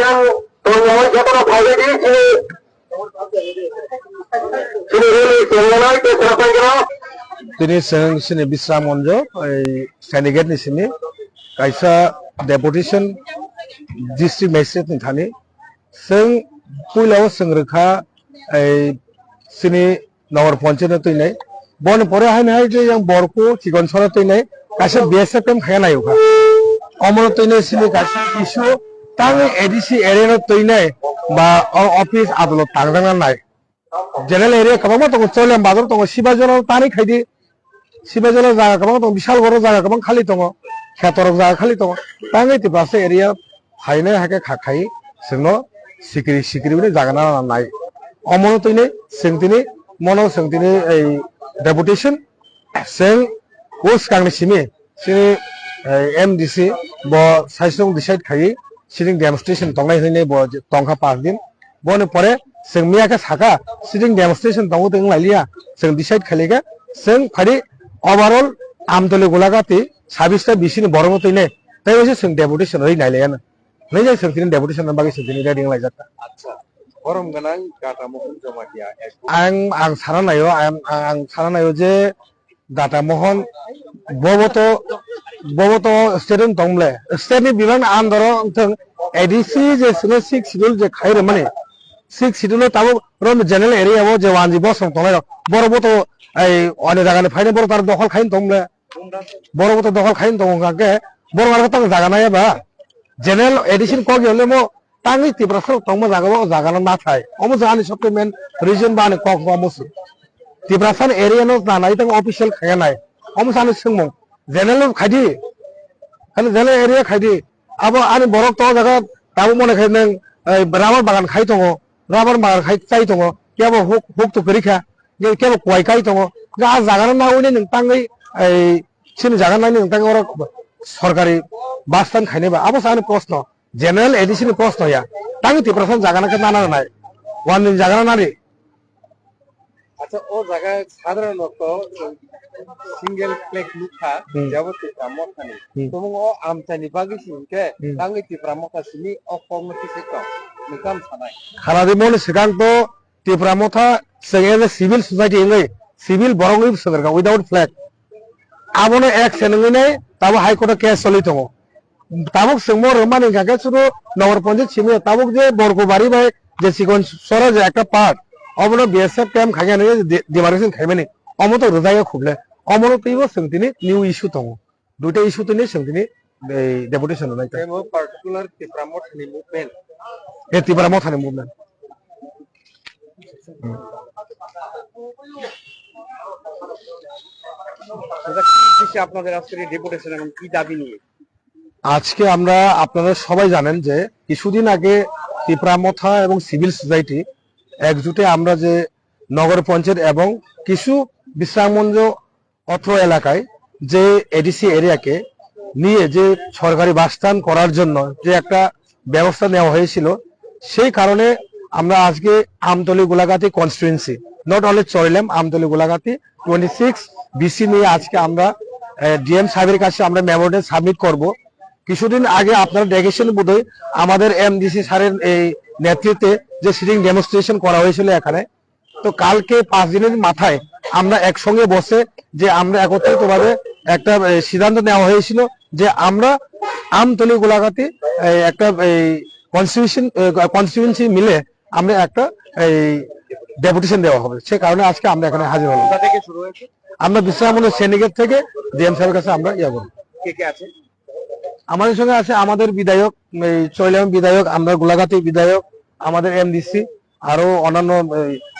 yang tolong kita pakai di sini. Ini sini bisa monjo, Senegal di sini, kaisa deputation district magistrate ni thani, seng pulau sengreka, sini nomor poncen itu ini, bon pore hai je yang borku cikon sora itu ini, kaisa biasa tem kaya na yuka, omor itu ini sini kaisa isu, tang edisi area itu ini, ba office adalah tanggangan naik. General area kabang mah tong cole bazar tong sibajono tani khaidi sibajono jaga kabang tong bishal boro jaga kabang khali tong khetorok jaga khali tong tangai ti base area haine hake khakai singno sikri bune jaga na nai omono tine sengtini mono sengtini ei deputation seng os kangni simi sini MDC bo saisong decide khai sitting demonstration tongnai hine bo tongkha 5 din bone pore seng miya ka saka sitting demonstration tongo teng lailia seng decide khalega seng phari overall amtole golagati 26 ta bisi ni borong tine tai wese seng deputation rei nailega na nei jai seng tin deputation bagi seng tin reading lai jata acha borong ganang data mohon joma dia ang saranayo je data mohon boboto student tongle state ni biman andoro teng ADC je 6 schedule je khaire mane 6 schedule tabo rom general area bo je wanji bo song tonai boro to ai one jaga ne faine boro tar dokol khain tomle boro to dokol khain tong gake boro ar tang jaga na ba general edition ko gele mo tangi tibrasal tong mo jaga na thai omo jaga ni sopte men region ba ne ko mo su tibrasal area no na nai tang official khaya nai omo sanu singmo general khadi hal general area khadi abo ani borok to jaga tabo mone khai nang ramar bagan khai tongo rabar bagan khai chai tongo kebo huk to perikha je kebo koi kai tongo ga jaga na uini nang tangai sini jaga na nang tangai ora সরকারি বাসস্থান খাইনে বা abo sanu প্রশ্ন general addition প্রশ্ন ya tangi ti প্রশ্ন জায়গা না কেন না নাই ওয়ান দিন জায়গা না রে আচ্ছা ও জায়গা সাধারণত সিঙ্গেল প্লেক লুকা যাবতে আমখানি তুমি ও আমচানি বাগি সিনকে tangi ti pramota sini o kognitive sector nikam sanai খারাদি মনে সিদ্ধান্ত ti pramota সেগেলে সিভিল সোসাইটি এঙ্গই সিভিল বরংই সরকার without flag abone ek senengi nei tabo high court case choli tongo tabuk sengmo romani gage suru nomor ponjit simi tabuk je borgo bari bai je sikon sora je ekta part obono BSF camp khage nei demarcation khaimeni omoto rojaya khuble omono tibo sengtini new issue tongo duita issue tini sengtini deputation nai ta particular tipramot ni movement tipramot ni movement আজকে আমরা আপনারা সবাই জানেন যে কিছুদিন আগে ত্রিপুরামথা এবং civil society একজুটে আমরা যে নগর পঞ্চায়েত এবং কিছু বিশ্রামগঞ্জ অত্র এলাকায় যে এডিসি এরিয়াকে নিয়ে যে সরকারি বাসস্থান করার জন্য যে একটা ব্যবস্থা নেওয়া হয়েছিল সেই কারণে আমরা আজকে Amtali Golaghati constituency not only চরিলাম আমতলী গোলাঘাটি 26 বিসি নিয়ে আজকে আমরা ডিএম সাহেবের কাছে আমরা মেমোরেন্ডাম সাবমিট করব কিছুদিন আগে আপনারা দেখেছেন বোধহয় আমাদের এমডিসি স্যারের এই নেতৃত্বে যে সিটিং ডেমনস্ট্রেশন করা হয়েছিল এখানে তো কালকে 5 দিনের মাথায় আমরা একসঙ্গে বসে যে আমরা একত্রিতভাবে একটা সিদ্ধান্ত নেওয়া হয়েছিল যে আমরা আমতলী গোলাঘাটি একটা কনস্টিটিউয়েন্সি মিলে আমরা একটা ডেপুটেশন দেওয়া হবে সেই কারণে আজকে আমরা এখানে হাজির হলাম কোথা থেকে শুরু হয়েছে আমরা বিশ্রামগঞ্জ সেনিগেট থেকে ডিএম সাহেবের কাছে আমরা ইয়া করব কে কে আছে আমাদের সঙ্গে আছে আমাদের বিধায়ক চৈলাম বিধায়ক আমরা গোলাঘাটি বিধায়ক আমাদের এমডিসি আরো অন্যান্য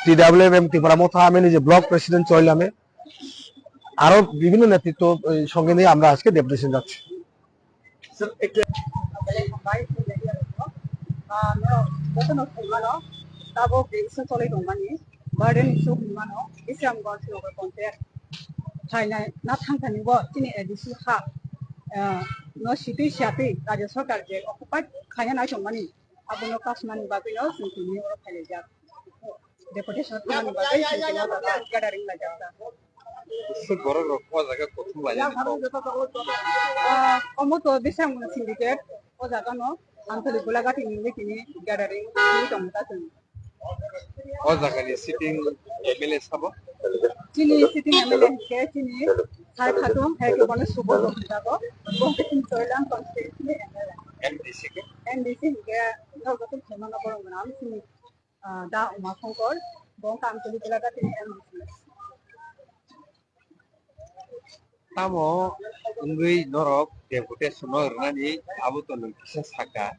টিডব্লিউএম ত্রিপুরামথা আমি নিজে ব্লক প্রেসিডেন্ট চৈলামে আরো বিভিন্ন নেতৃত্ব সঙ্গে নিয়ে আমরা আজকে ডেপুটেশন যাচ্ছি tabo beisa chole dongmani burden issue himano isiam gon local contact thainai na thangthani bo tini adc ha no city shati raja sarkar je occupied khaya na chomani abono kasman bagino sintini oro khale ja deputation mani bagai sintini oro gathering la jata Su boro ro ko jaga kothum la ya jani bharo ko. jota omo to bisang syndicate o jaga no antoli golagati ni kini gathering ni tomta tun O jaga ni sitting MLA sabo. chini sitting MLA ke chini Thai Khatum hai ke bone subor bokta ko bohtin soilan constituency MDC ke. NDC ke Nalgatun Hemana Boronganam chini da Uma Songkor bong kam tuli golagati ni NDC Tamo ungui norok deputation no rnani abo to nung kisa saka.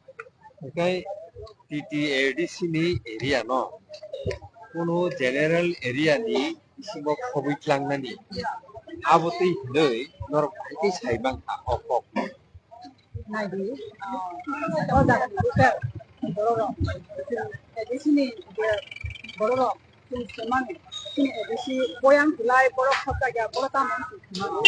Kai TTADC ni area no. Kono general area ni isimo khobit langnani. Abo tei hnoi norok bhaiti saibang ka opok. naidi o jaga ni ke bororo NDC ni ke bororo chini semane chini NDC boyang tulai borok khata ya borota mon